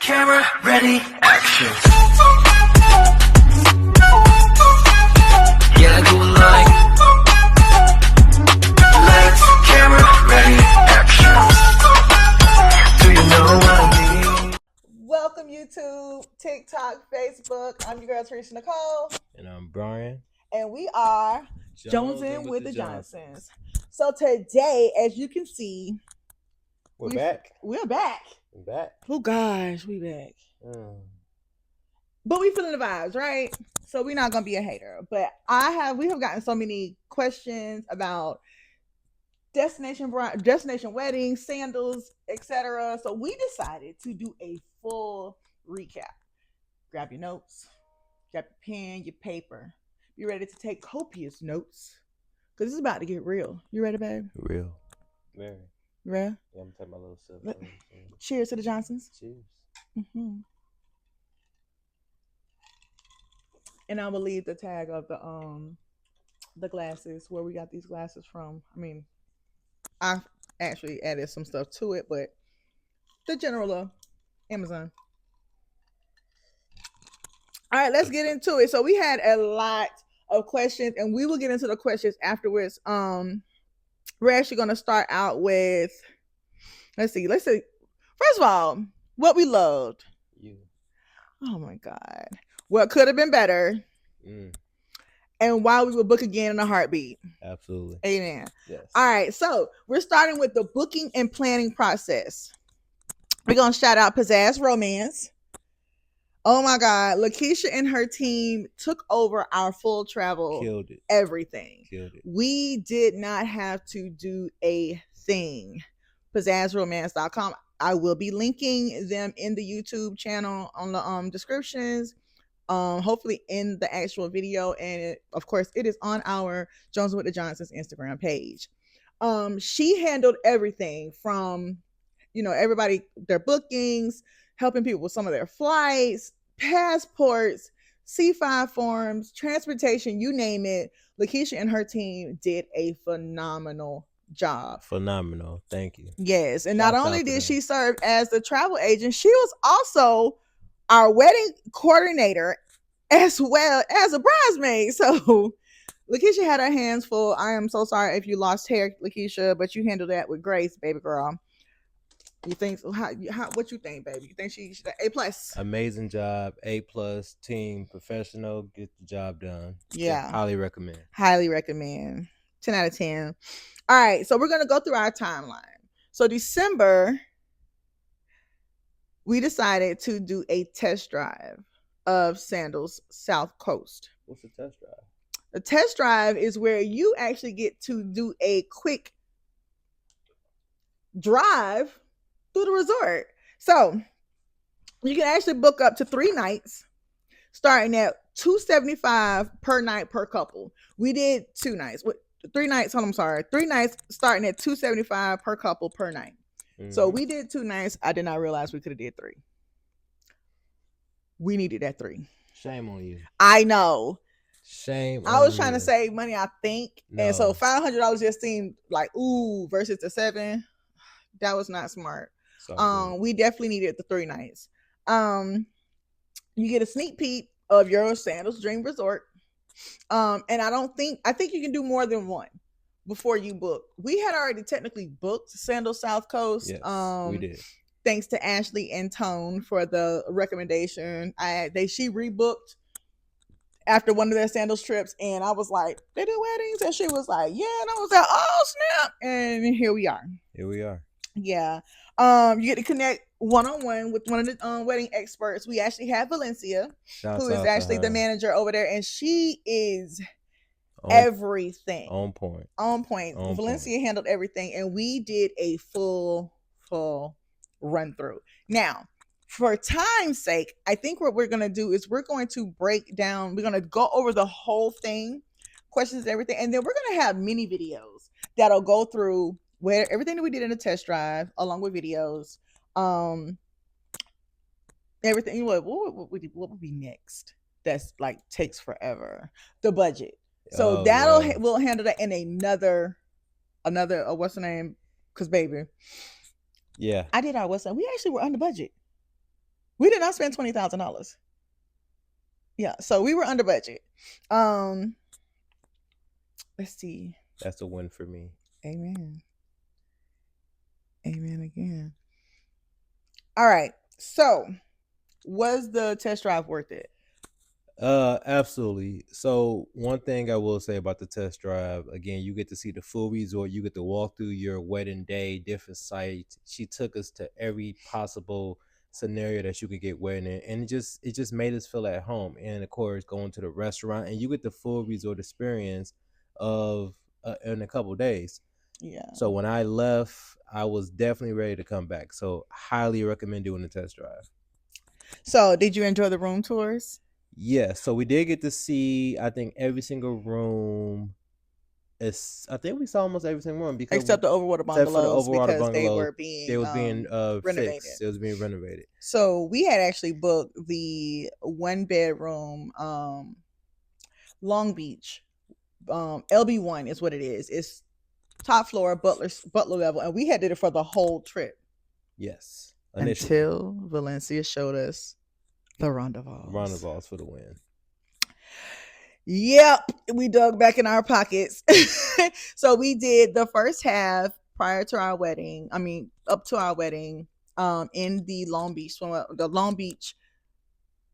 camera, ready, action. Yeah, I do it like lights, camera, ready, action. Do you know what I mean? Welcome YouTube, TikTok, Facebook. I'm your girl Teresa Nicole. And I'm Brian. And we are Jonesing with the Johnsons. So today, as you can see, We're back. We're back. We're back. Oh gosh, we back. But we feeling the vibes, right? So we're not gonna be a hater. But we have gotten so many questions about destination weddings, sandals, etc. So we decided to do a full recap. Grab your notes, grab your pen, your paper. Be ready to take copious notes because it's about to get real. You ready, babe? Real. Very. Real? Yeah, I'm taking my little sip. Cheers to the Johnsons. Cheers. Mm-hmm. And I will leave the tag of the glasses, where we got these glasses from. I mean, I actually added some stuff to it, but the general Amazon. All right, let's get into it. So we had a lot of questions, and we will get into the questions afterwards. We're actually going to start out with, let's see. First of all, what we loved. You. Oh my God. What could have been better. And why we would book again in a heartbeat. Absolutely. Amen. Yes. All right. So we're starting with the booking and planning process. We're going to shout out Pizzazz Romance. Oh my God. Lakeisha and her team took over our full travel. Killed it. Everything. Killed it. We did not have to do a thing. PizzazZromance.com. I will be linking them in the YouTube channel on the descriptions. Hopefully in the actual video, and of course it is on our Jones with the Johnsons Instagram page. She handled everything from, everybody, their bookings, helping people with some of their flights, passports, C5 forms, transportation, you name it. Lakeisha and her team did a phenomenal job. Phenomenal. Thank you. Yes. And not only did she serve as the travel agent, she was also our wedding coordinator as well as a bridesmaid. So Lakeisha had her hands full. I am so sorry if you lost hair, Lakeisha, but you handled that with grace, baby girl. You think what you think, baby? You think she should A+? Amazing job. A+ team, professional, get the job done. Yeah. Highly recommend. Highly recommend. 10 out of 10. All right, so we're going to go through our timeline. So December, we decided to do a test drive of Sandals SouthCoast. What's a test drive? A test drive is where you actually get to do a quick drive through the resort. So you can actually book up to 3 nights, starting at $275 per night per couple. We did 2 nights. 3 nights. I'm sorry. 3 nights starting at $275 per couple per night. Mm-hmm. So we did 2 nights. I did not realize we could have did 3. We needed that 3. Shame on you. I know. Shame. I was trying to save money, I think. No. And so $500 just seemed like, ooh, versus the 7. That was not smart. We definitely needed the 3 nights. You get a sneak peek of your Sandals Dream Resort. And I think you can do more than 1 before you book. We had already technically booked Sandals SouthCoast. Yes, we did. Thanks to Ashley and Tone for the recommendation. She rebooked after one of their Sandals trips, and I was like, they do weddings? And she was like, yeah. And I was like, oh snap. And here we are. Yeah. You get to connect one-on-one with one of the wedding experts. We actually have Valencia, who is actually the manager over there, and she is everything. On point. Valencia handled everything, and we did a full run through. Now, for time's sake, I think what we're going to do is we're going to go over the whole thing, questions and everything, and then we're going to have mini videos that'll go through where everything that we did in the test drive, along with videos, everything. What would be next? That's like takes forever. The budget. So we'll handle that in another. What's the name? Because baby, Yeah. I did our website. We actually were under budget. We did not spend $20,000. Yeah, so we were under budget. Let's see. That's a win for me. Amen. Amen again. All right. So, was the test drive worth it? Absolutely. So one thing I will say about the test drive, again, you get to see the full resort. You get to walk through your wedding day, different sites. She took us to every possible scenario that you could get wedding in, and it just made us feel at home. And of course, going to the restaurant, and you get the full resort experience of in a couple days. Yeah. So when I left, I was definitely ready to come back. So highly recommend doing the test drive. So, did you enjoy the room tours? Yeah, so we did get to see, I think, every single room. I think we saw almost every single room because Except the overwater except for the bungalows overwater because they bungalow, were they being was being renovated. fixed. It was being renovated. So, we had actually booked the 1-bedroom Long Beach. LB1 is what it is. It's top floor butler level, and we had did it for the whole trip. Yes, initially. Until Valencia showed us the Rondavals. Rondavals for the win. Yep, we dug back in our pockets. So we did the first half prior to our wedding. I mean, up to our wedding, in the Long Beach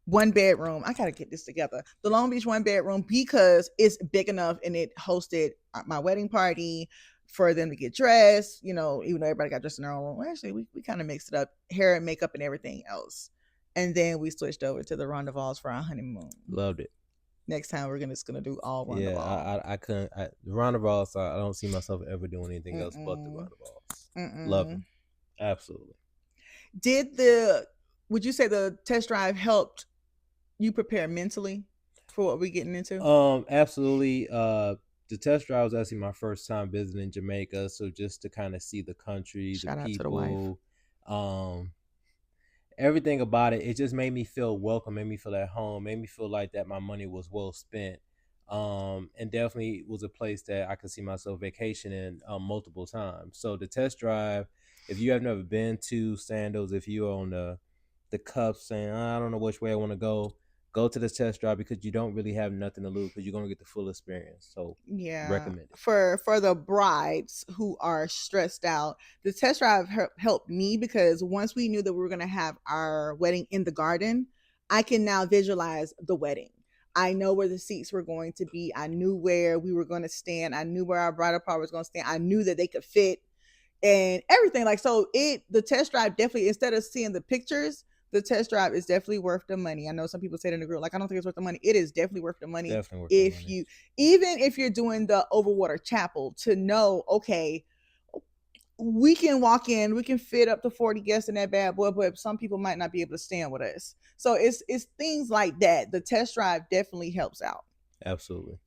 1-bedroom. I gotta get this together. The Long Beach 1-bedroom, because it's big enough and it hosted my wedding party for them to get dressed. You know, even though everybody got dressed in their own room. Well, actually, we kind of mixed it up, hair and makeup and everything else. And then we switched over to the Rondavals for our honeymoon. Loved it. Next time we're just gonna do all Rondaval. Yeah, I couldn't. The Rondavals, I don't see myself ever doing anything else but the Rondavals. Love them. Absolutely. Would you say the test drive helped you prepare mentally for what we're getting into? Absolutely. The test drive was actually my first time visiting Jamaica, so just to kind of see the country, Shout the out to the people, wife. Everything about it, it just made me feel welcome, made me feel at home, made me feel like that my money was well spent. And definitely was a place that I could see myself vacationing multiple times. So the test drive, if you have never been to Sandals, if you're on the cuff saying, I don't know which way I want to go to the test drive, because you don't really have nothing to lose, because you're going to get the full experience. So yeah, recommend it. For the brides who are stressed out, the test drive helped me, because once we knew that we were going to have our wedding in the garden, I can now visualize the wedding. I know where the seats were going to be. I knew where we were going to stand. I knew where our bridal party was going to stand. I knew that they could fit and everything. Like, so the test drive definitely, instead of seeing the pictures, the test drive is definitely worth the money. I know some people say it in the group, like, I don't think it's worth the money. It is definitely worth the money. Definitely worth if the money. you, even if you're doing the overwater chapel, to know, okay, we can walk in, we can fit up to 40 guests in that bad boy, but some people might not be able to stand with us. So it's things like that. The test drive definitely helps out. Absolutely.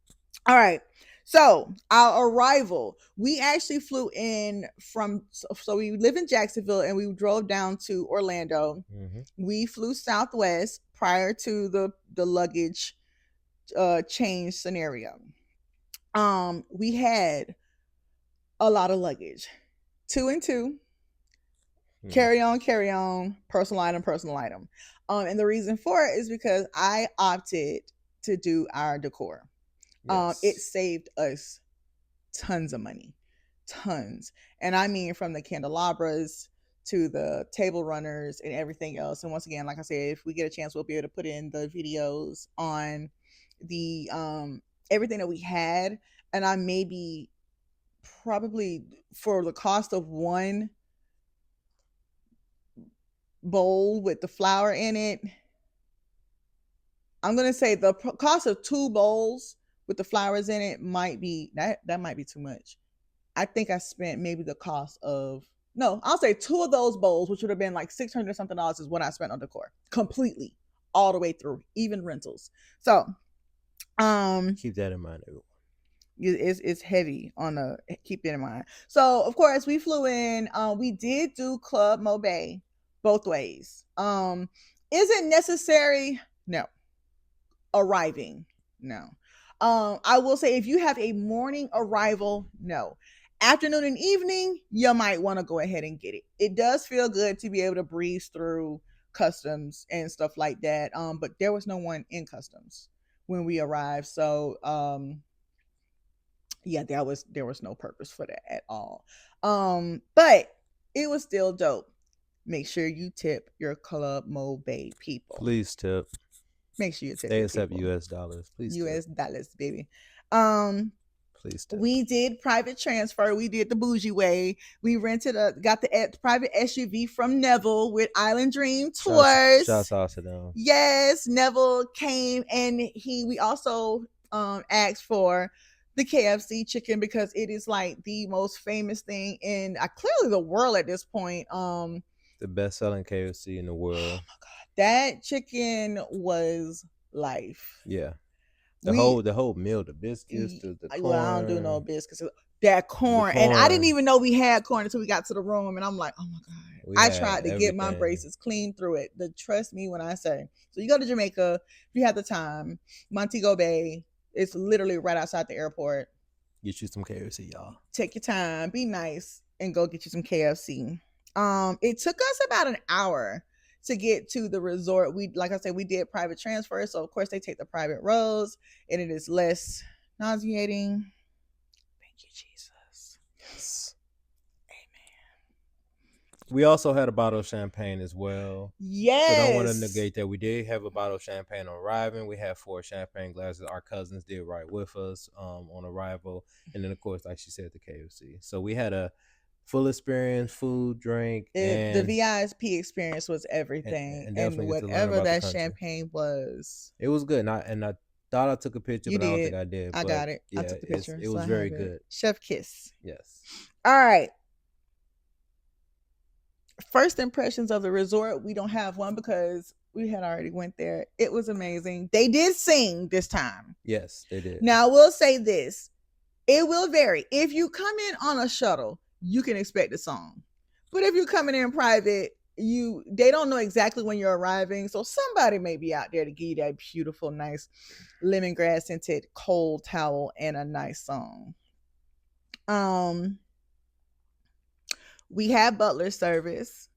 All right. So our arrival, we actually flew in from, so we live in Jacksonville and we drove down to Orlando. Mm-hmm. We flew Southwest prior to the luggage change scenario. We had a lot of luggage, 2 and 2, carry on, personal item. And the reason for it is because I opted to do our decor. Yes. It saved us tons of money, tons. And I mean, from the candelabras to the table runners and everything else. And once again, like I said, if we get a chance, we'll be able to put in the videos on the everything that we had. And I maybe probably, for the cost of one bowl with the flour in it, I'm gonna say the cost of 2 bowls with the flowers in it might be that might be too much. I think I spent maybe the cost of, no, I'll say 2 of those bowls, which would have been like $600 something, is what I spent on decor completely, all the way through, even rentals. So keep that in mind, everyone. It's heavy on the, keep it in mind. So of course we flew in. We did do Club Mobay both ways. Is it necessary? No. Arriving? No. I will say, if you have a morning arrival, no. Afternoon and evening, you might want to go ahead and get it. It does feel good to be able to breeze through customs and stuff like that. But there was no one in customs when we arrived. So yeah, there was no purpose for that at all. But it was still dope. Make sure you tip your Club Mo Bay people. Please tip. Make sure you tip They your accept people. US dollars. Please US tip. dollars, baby. Please tip. We did private transfer. We did the bougie way. We got the private SUV from Neville with Island Dream Tours. Shouts out to them. Yes, Neville came and we also asked for the KFC chicken because it is like the most famous thing in clearly the world at this point. The best selling KFC in the world. Oh my god, that chicken was life. Yeah. The whole meal, the biscuits, the corn. Well, I don't do no biscuits. That corn. And I didn't even know we had corn until we got to the room. And I'm like, oh my God. I tried to get my braces clean through it. Trust me when I say. So you go to Jamaica, if you have the time, Montego Bay, it's literally right outside the airport. Get you some KFC, y'all. Take your time, be nice, and go get you some KFC. It took us about an hour to get to the resort. Like I said, we did private transfer, so of course they take the private roads, and it is less nauseating. Thank you, Jesus. Yes. Amen. We also had a bottle of champagne as well. Yes. So don't want to negate that. We did have a bottle of champagne on arriving. We had 4 champagne glasses. Our cousins did right with us on arrival, and then of course, like she said, the KFC. So we had a full experience, food, drink, and the VIP experience was everything, and whatever that champagne was, it was good. And I thought I took a picture, but I don't think I did. I got it. Yeah, I took the picture. It was very good. Chef kiss. Yes. All right. First impressions of the resort. We don't have one because we had already went there. It was amazing. They did sing this time. Yes, they did. Now, I will say this. It will vary. If you come in on a shuttle, you can expect a song. But if you're coming in private, they don't know exactly when you're arriving. So somebody may be out there to give you that beautiful, nice lemongrass scented cold towel and a nice song. We had butler service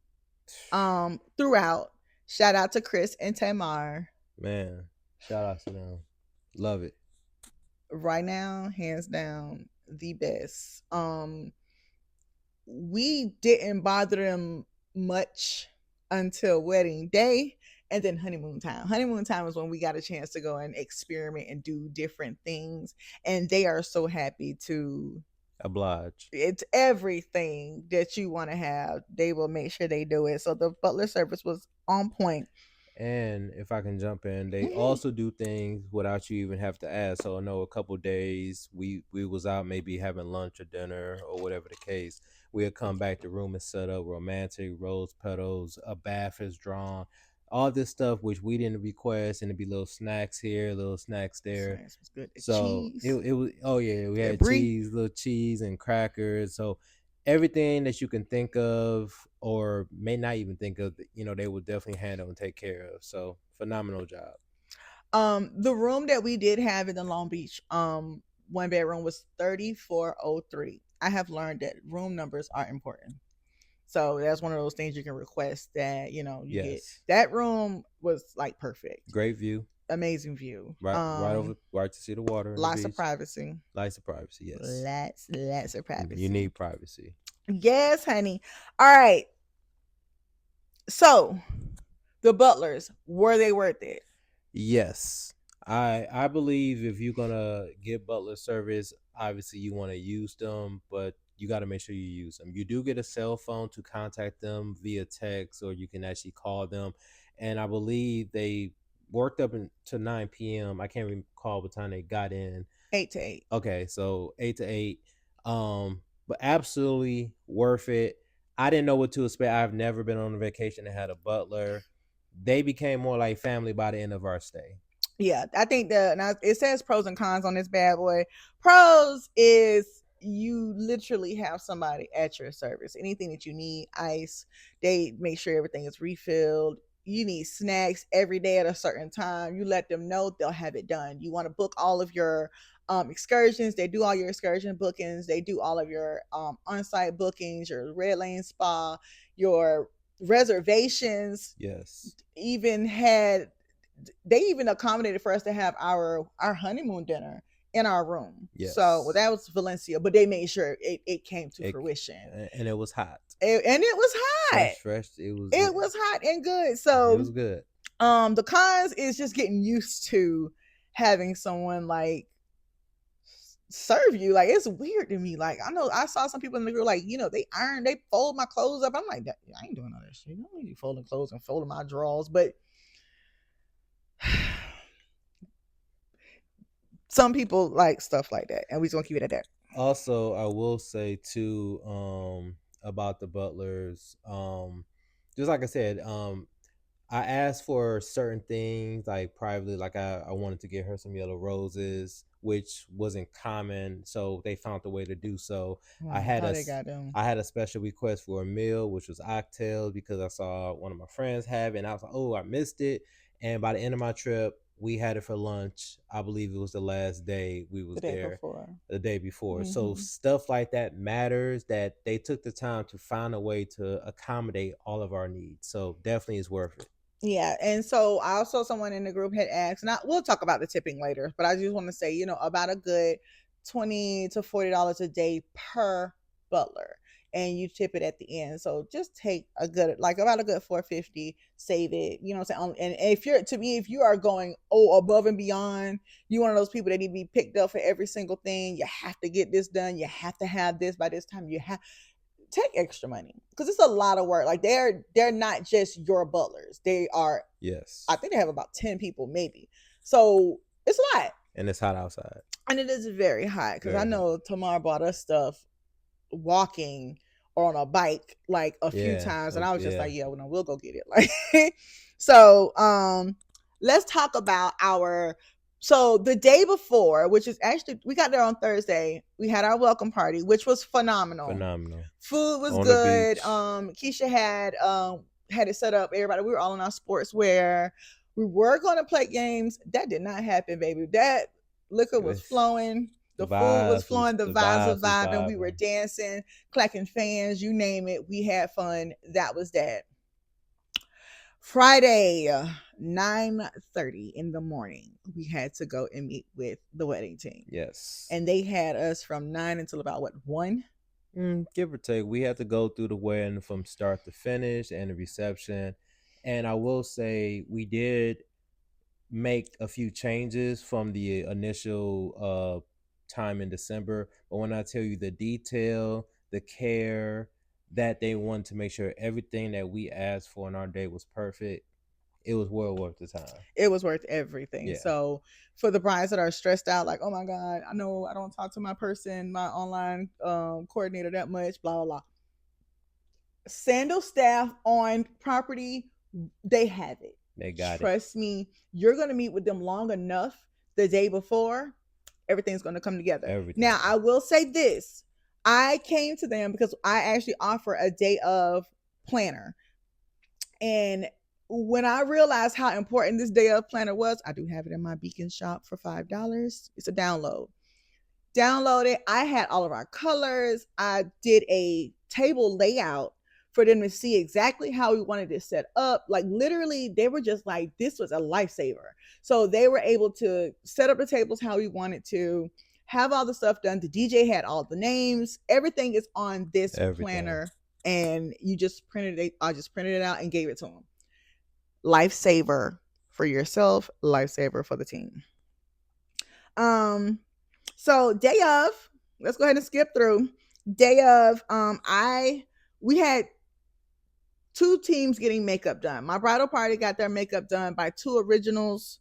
throughout. Shout out to Chris and Tamar. Man, shout out to them. Love it. Right now, hands down, the best. We didn't bother them much until wedding day and then honeymoon time. Honeymoon time is when we got a chance to go and experiment and do different things. And they are so happy to oblige. It's everything that you want to have. They will make sure they do it. So the butler service was on point. And if I can jump in, they also do things without you even have to ask. So I know a couple days we was out maybe having lunch or dinner or whatever the case. We'll come back, the room is set up, romantic, rose petals, a bath is drawn, all this stuff which we didn't request, and it'd be little snacks here, little snacks there. Snacks was good. So cheese. It was we had cheese, little cheese and crackers. So everything that you can think of or may not even think of, they will definitely handle and take care of. So phenomenal job. The room that we did have in the Long Beach, 1-bedroom was 3403. I have learned that room numbers are important. So that's one of those things you can request that, you get. That room was like perfect. Great view. Amazing view. Right to see the water. Lots of privacy. Lots of privacy, yes. Lots of privacy. You need privacy. Yes, honey. All right. So the butlers, were they worth it? Yes. I believe if you're gonna get butler service, obviously you want to use them, but you got to make sure you use them. You do get a cell phone to contact them via text, or you can actually call them. And I believe they worked up to 9 p.m. I can't recall what time they got in. 8 to 8. Okay, so 8 to 8. But absolutely worth it. I didn't know what to expect. I've never been on a vacation that had a butler. They became more like family by the end of our stay. Yeah, I think now it says pros and cons on this bad boy. Pros is you literally have somebody at your service. Anything that you need, ice, they make sure everything is refilled. You need snacks every day at a certain time. You let them know, they'll have it done. You want to book all of your excursions, they do all your excursion bookings. They do all of your on-site bookings, your Red Lane Spa, your reservations. Yes. They even accommodated for us to have our honeymoon dinner in our room. Yes. So well, that was Valencia, but they made sure it came to fruition. And it was hot. And it was hot. Fresh. It was hot and good. It So was good. the cons is just getting used to having someone like serve you. Like, it's weird to me. Like, I know I saw some people in the group, like, they fold my clothes up. I'm like, I ain't doing all that shit. I don't need you folding clothes and folding my drawers. But some people like stuff like that, and we just gonna keep it at that. Also, I will say too, about the butlers, just like I said, I asked for certain things, like privately, like I wanted to get her some yellow roses, which wasn't common, so they found a way to do so. I had a special request for a meal, which was oxtails, because I saw one of my friends have it, and I was like, oh, I missed it. And by the end of my trip, we had it for lunch. I believe it was the last day we was there. The day before. Mm-hmm. So stuff like that matters, that they took the time to find a way to accommodate all of our needs. So definitely is worth it. Yeah. And so I also, someone in the group had asked, and we'll talk about the tipping later, but I just want to say, about a good $20 to $40 a day per butler, and you tip it at the end. So just take about a good $450, save it, you know what I'm saying? And if you are going above and beyond, you one of those people that need to be picked up for every single thing. You have to get this done. You have to have this by this time. You have take extra money, because it's a lot of work. Like, they're not just your butlers. They are, yes, I think they have about 10 people maybe. So it's a lot. And it's hot outside. And it is very hot, because I know Tamar bought us stuff walking or on a bike like a few times, and I was just like, we'll go get it. Like, so let's talk about so the day before, which is actually, we got there on Thursday, we had our welcome party, which was phenomenal. Food was good. Keisha had it set up. Everybody, we were all in our sportswear. We were going to play games. That did not happen, baby. That liquor was flowing. The food was flowing. The vibes were vibing. We were dancing, clacking fans, you name it. We had fun. That was that. Friday, 9:30 in the morning, we had to go and meet with the wedding team. Yes. And they had us from 9 until about 1? Give or take. We had to go through the wedding from start to finish and the reception. And I will say, we did make a few changes from the initial time in December. But when I tell you the detail, the care that they wanted to make sure everything that we asked for in our day was perfect, it was well worth the time. It was worth everything. Yeah. So for the brides that are stressed out, like, oh my God, I know I don't talk to my online coordinator that much, blah, blah, blah. Sandal staff on property, they have it. They got it. Trust me, you're going to meet with them long enough the day before, everything's going to come together. Now, I will say this. I came to them because I actually offer a day of planner. And when I realized how important this day of planner was, I do have it in my Beacon shop for $5. It's a download. Download it. I had all of our colors. I did a table layout for them to see exactly how we wanted it set up. Like, literally, they were just like, this was a lifesaver. So they were able to set up the tables how we wanted to, have all the stuff done. The DJ had all the names. Everything is on this planner, and you just printed it. I just printed it out and gave it to them. Lifesaver for yourself, lifesaver for the team. So day of, let's go ahead and skip through. Day of, we had 2 teams getting makeup done. My bridal party got their makeup done by two originals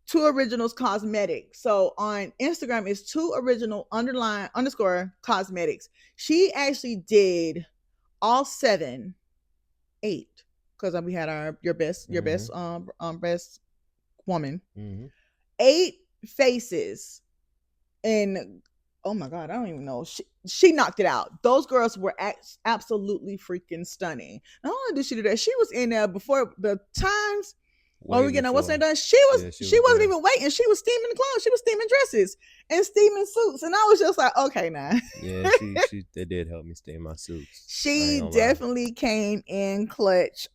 cosmetics. So on Instagram is 2original__ cosmetics. She actually did all 8, because we had your best woman. Mm-hmm. 8 faces, and oh my God, I don't even know. She knocked it out. Those girls were absolutely freaking stunning. Not only did she do that, she was in there before the times. While we were Way getting our what's before. name done, Yeah, she wasn't there. even waiting. She was steaming clothes. She was steaming dresses and steaming suits. And I was just like, okay, now. Yeah, they did help me steam my suits. I She ain't gonna lie. definitely came in clutch.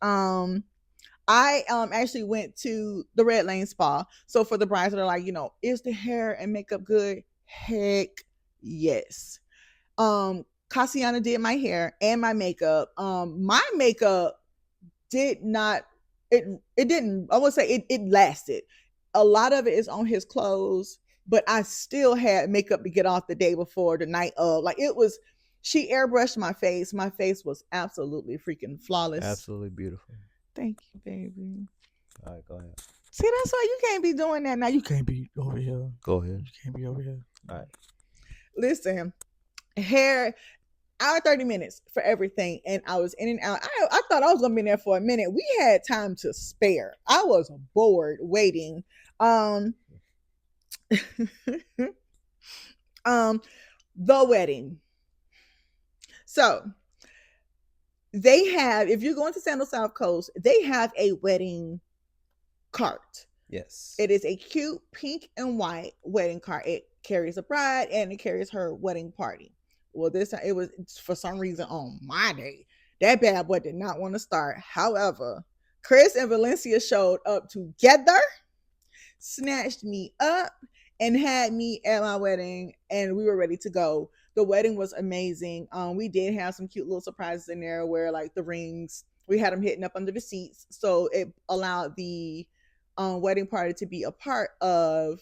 I actually went to the Red Lane Spa. So for the brides that are like, is the hair and makeup good? Heck yes. Cassiana did my hair and my makeup. My makeup did not it didn't, I would say it lasted. A lot of it is on his clothes, but I still had makeup to get off the day before, the night of. Like it was, she airbrushed my face. My face was absolutely freaking flawless. Absolutely beautiful. Thank you, baby. All right, go ahead. See, that's why you can't be doing that now. You can't be over here. Go ahead. You can't be over here. All right. Listen, hair, hour 30 minutes for everything, and I was in and out. I thought I was gonna be in there for a minute. We had time to spare. I was bored waiting. The wedding. So they have, if you're going to Sandals South Coast, they have a wedding cart. Yes. It is a cute pink and white wedding cart. It carries a bride and it carries her wedding party. Well, this time it was, for some reason, on my day, that bad boy did not want to start. However, Chris and Valencia showed up together, snatched me up, and had me at my wedding, and we were ready to go. The wedding was amazing. We did have some cute little surprises in there where, like, the rings, we had them hitting up under the seats, so it allowed the wedding party to be a part of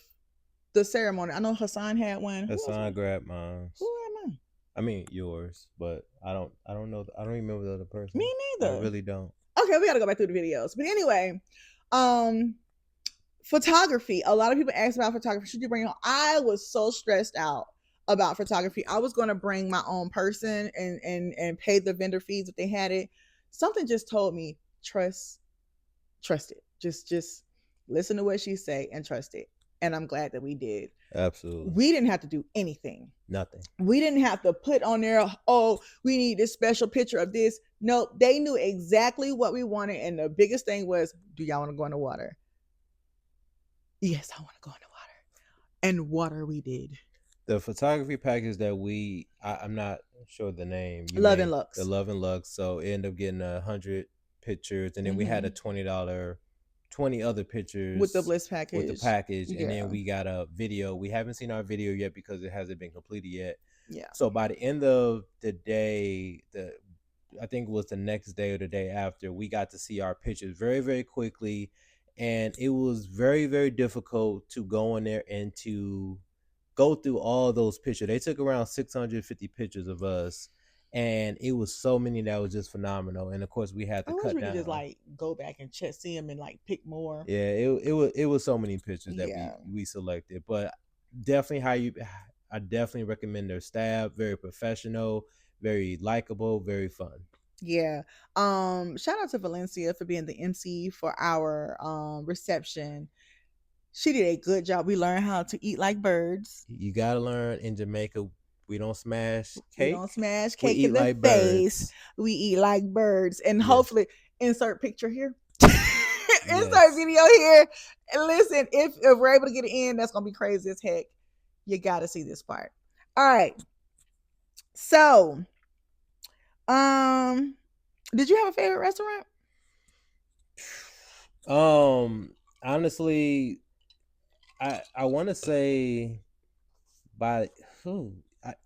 the ceremony. I know Hassan had one. Hassan grabbed mine. Who had mine? I mean yours, but I don't know. I don't remember the other person. Me neither. I really don't. Okay, we gotta go back through the videos. But anyway, photography. A lot of people ask about photography. Should you bring it home? I was so stressed out about photography. I was gonna bring my own person and pay the vendor fees if they had it. Something just told me, trust it. Just listen to what she say and trust it. And I'm glad that we did. Absolutely. We didn't have to do anything. Nothing. We didn't have to put on there, oh, we need this special picture of this. No, they knew exactly what we wanted. And the biggest thing was, do y'all want to go in the water? Yes, I want to go in the water. And water we did. The photography package that I'm not sure the name. Love and Lux. The Love and Lux. So it ended up getting 100 pictures. And then we had a $20, 20 other pictures with the bliss package. With the package. Yeah. And then we got a video. We haven't seen our video yet because it hasn't been completed yet. Yeah. So by the end of the day, I think it was the next day or the day after, we got to see our pictures very, very quickly. And it was very, very difficult to go in there and to go through all those pictures. They took around 650 pictures of us. And it was so many that was just phenomenal. And of course, we had to cut down. Just like go back and check, see them, and like pick more. Yeah, it was so many pictures that we selected. But definitely, I definitely recommend their staff. Very professional, very likable, very fun. Yeah. Shout out to Valencia for being the MC for our reception. She did a good job. We learned how to eat like birds. You gotta learn. In Jamaica, we don't smash cake. We don't smash cake in the face. We eat like birds. And hopefully, insert picture here. Insert video here. And listen, if we're able to get it in, that's gonna be crazy as heck. You gotta see this part. All right. So, did you have a favorite restaurant? Honestly, I want to say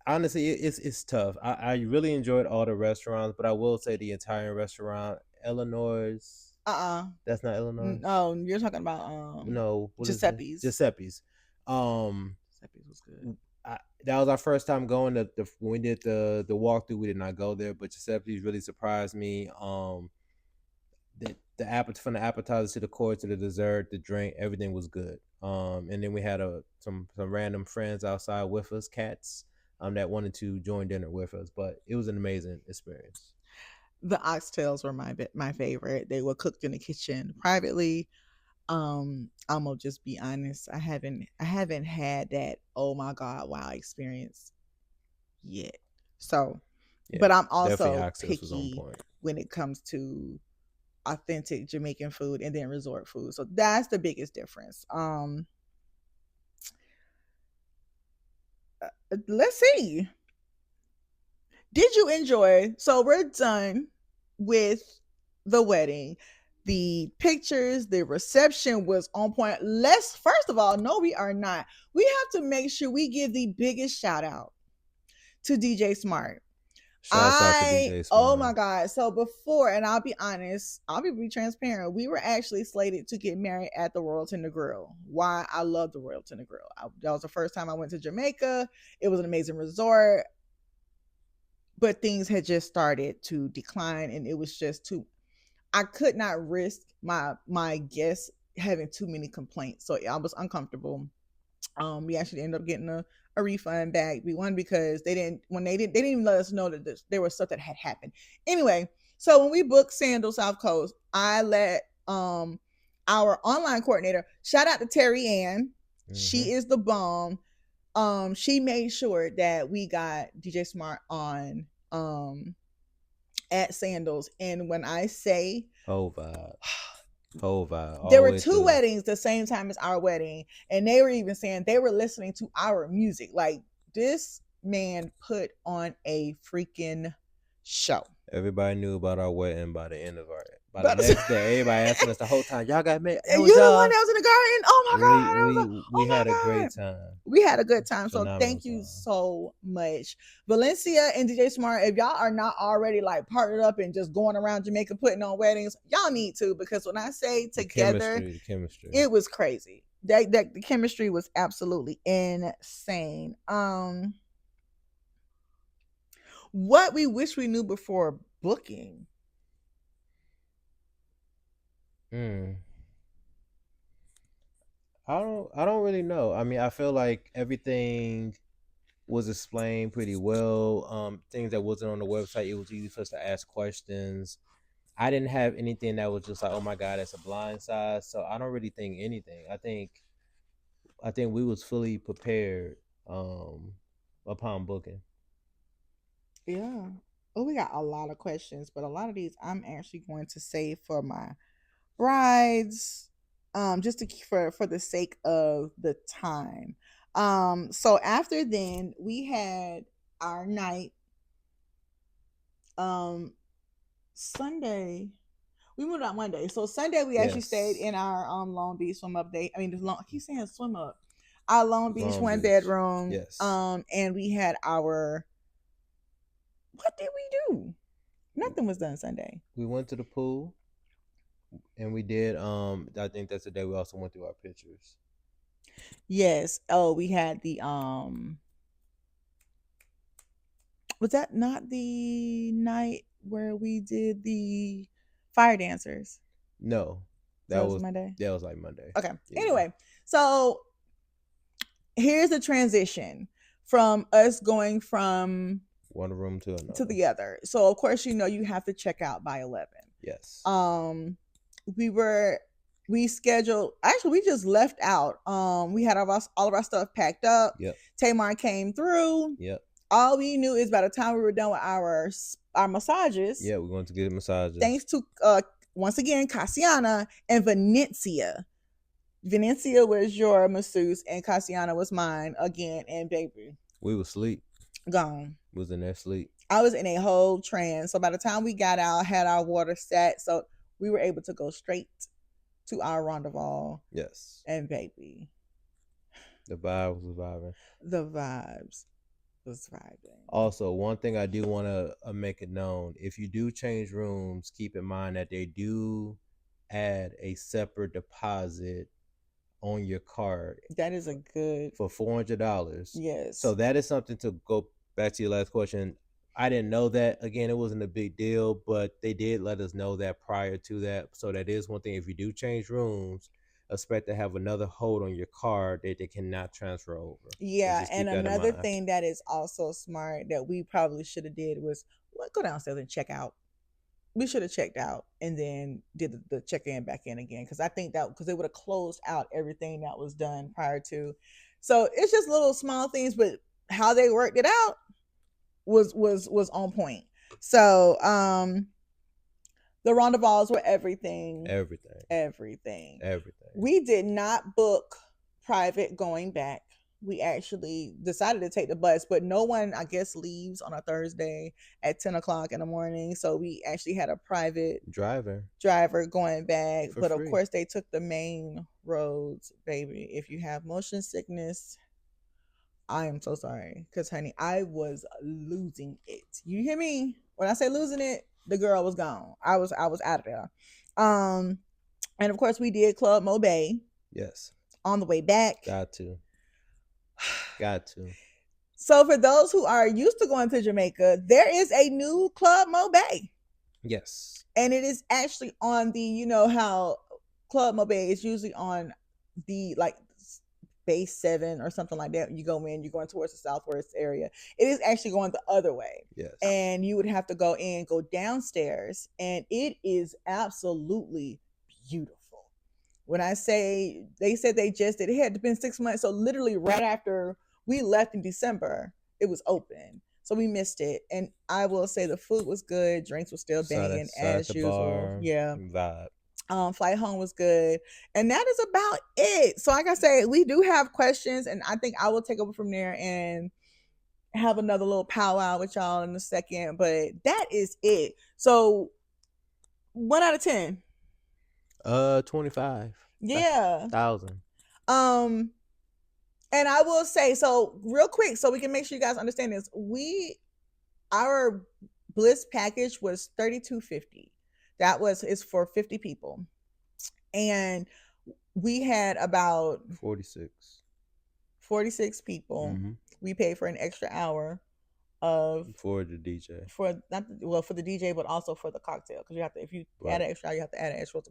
honestly, it's tough. I really enjoyed all the restaurants, but I will say the Italian restaurant, Illinois. That's not Illinois. No, you're talking about no, Giuseppe's. Giuseppe's. Giuseppe's was good. That was our first time going when we did the walkthrough. We did not go there, but Giuseppe's really surprised me. From the appetizer to the course to the dessert, the drink, everything was good. And then we had some random friends outside with us, cats, that wanted to join dinner with us. But it was an amazing experience. The oxtails were my favorite. They were cooked in the kitchen privately. I'm gonna just be honest. I haven't had that oh my god wow experience yet. So, but I'm also picky when it comes to authentic Jamaican food and then resort food. So that's the biggest difference. Let's see. Did you enjoy? So we're done with the wedding. The pictures, the reception was on point. Let's first of all, no, we are not. We have to make sure we give the biggest shout out to DJ Smart. Shouts out to DJ Oh Smart. my God. So before, and I'll be honest, I'll be transparent. We were actually slated to get married at the Royalton the Grill. Why? I love the Royalton the Grill. That was the first time I went to Jamaica. It was an amazing resort, but things had just started to decline, and it was just too. I could not risk my guests having too many complaints, so I was uncomfortable. We actually ended up getting a refund back. We won because they didn't even let us know that there was stuff that had happened. Anyway, so when we booked Sandals South Coast, I let our online coordinator, shout out to Terry Ann. She is the bomb. She made sure that we got DJ Smart on at Sandals, and when I say whole vibe, there were two weddings the same time as our wedding, and they were even saying they were listening to our music. Like, this man put on a freaking show. Everybody knew about our wedding by the end of the next day. Everybody asking us the whole time, y'all got married? And you the one that was in the garden? Oh my God. We had a great time. We had a good time. So thank you time. so much. Valencia and DJ Smart, if y'all are not already like partnered up and just going around Jamaica putting on weddings, y'all need to, because when I say together, the chemistry. It was crazy. The chemistry was absolutely insane. What we wish we knew before booking. I don't really know. I mean, I feel like everything was explained pretty well. Things that wasn't on the website, it was easy for us to ask questions. I didn't have anything that was just like, oh my God, that's a blind side. So I don't really think anything. I think we was fully prepared upon booking. Yeah. Oh, we got a lot of questions, but a lot of these I'm actually going to save for my brides, just for the sake of the time. So after then we had our night. Sunday we moved out Monday, so Sunday we actually stayed in our Long Beach swim up day. I mean, he's saying swim up. Our Long Beach one bedroom. Yes. And we had our. What did we do? Nothing was done Sunday. We went to the pool, and we did. I think that's the day we also went through our pictures. Yes. Oh, we had the Was that not the night where we did the fire dancers? No, that was Monday. That was like Monday. Okay. Yeah. Anyway, so here's the transition from us going from one room to another to the other. So of course, you have to check out by 11. Yes. We scheduled. Actually, we just left out. We had all of our stuff packed up. Yep. Tamar came through. Yep. All we knew is by the time we were done with our massages. Yeah, we're going to get massages. Thanks to once again Cassiana and Venencia. Venencia was your masseuse and Cassiana was mine again. And baby, we was asleep. Gone. Was in their sleep. I was in a whole trance. So by the time we got out, had our water set, so we were able to go straight to our rendezvous. Yes. And baby, the vibe was vibing. The vibes was vibing. Also, one thing I do want to make it known: if you do change rooms, keep in mind that they do add a separate deposit on your card. That is a good for $400. Yes. So that is something to go back to your last question. I didn't know that. Again, it wasn't a big deal, but they did let us know that prior to that. So that is one thing. If you do change rooms, expect to have another hold on your card that they cannot transfer over. Yeah, and another thing that is also smart that we probably should have did was go downstairs and check out. We should have checked out and then did the check in back in again, because I think that because they would have closed out everything that was done prior to. So it's just little small things, but how they worked it out was on point. So The rendezvous were everything. Everything. We did not book private going back. We actually decided to take the bus, but no one, I guess, leaves on a Thursday at 10 o'clock in the morning. So we actually had a private driver going back. But of course, they took the main roads, baby. If you have motion sickness, I am so sorry. Because, honey, I was losing it. You hear me? When I say losing it, the girl was gone. I was out of there. And of course, we did Club Mo Bay. Yes. On the way back. Got to. So for those who are used to going to Jamaica, there is a new Club Mo Bay. Yes. And it is actually on the, you know how Club Mo Bay is usually on the like base 7 or something like that. You go in, you're going towards the southwest area. It is actually going the other way. Yes. And you would have to go downstairs, and it is absolutely beautiful. When I say, they said they just did, it had been 6 months. So literally right after we left in December, it was open. So we missed it. And I will say the food was good. Drinks were still banging as usual. Bar, yeah. Vibe. Flight home was good. And that is about it. So like I say, we do have questions, and I think I will take over from there and have another little powwow with y'all in a second. But that is it. So 1 out of 10. 25. Yeah. 1,000. And I will say, so real quick, so we can make sure you guys understand this. Our Bliss package was $32.50. It's for 50 people. And we had about 46 people. Mm-hmm. We paid for an extra hour for the DJ. For the DJ, but also for the cocktail, because you have to, if you add an extra, you have to add an extra.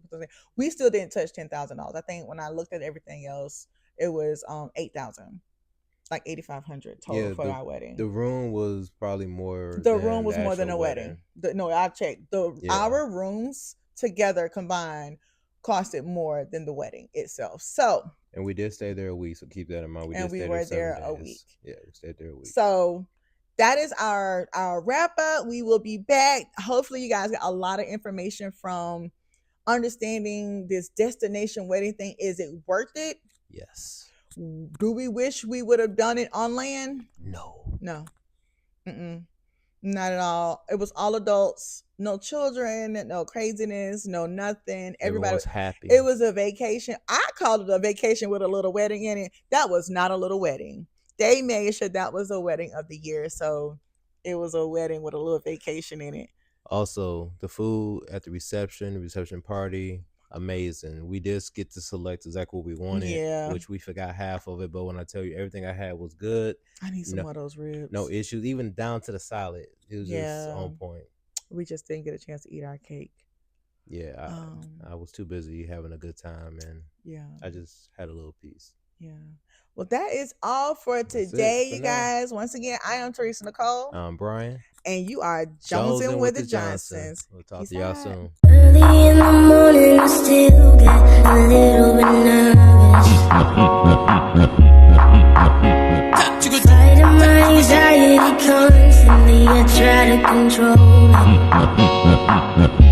We still didn't touch $10,000. I think when I looked at everything else, it was $8,000, like $8,500 total for our wedding. The room was probably more. The room was more than a wedding. I checked. Our rooms together combined costed more than the wedding itself. So. And we did stay there a week, so keep that in mind. We were there a week. Yeah, we stayed there a week. So. That is our wrap up. We will be back. Hopefully you guys get a lot of information from understanding this destination wedding thing. Is it worth it? Yes. Do we wish we would have done it on land? No. Not at all. It was all adults, no children, no craziness, no nothing. Everybody was happy. It was a vacation. I called it a vacation with a little wedding in it. That was not a little wedding. They made sure that was a wedding of the year. So it was a wedding with a little vacation in it. Also, the food at the reception party, amazing. We did get to select exactly what we wanted, which we forgot half of it. But when I tell you everything I had was good. I need some more of those ribs. No issues, even down to the salad. It was just on point. We just didn't get a chance to eat our cake. Yeah, I was too busy having a good time, and I just had a little piece. Yeah. Well, that is all for today, you guys. Once again, I am Teresa Nicole. I'm Brian. And you are Jonesing with the Johnsons. We'll talk to y'all soon. Early in the morning, I still get a little bit nervous. Fighting my anxiety constantly, I try to control it.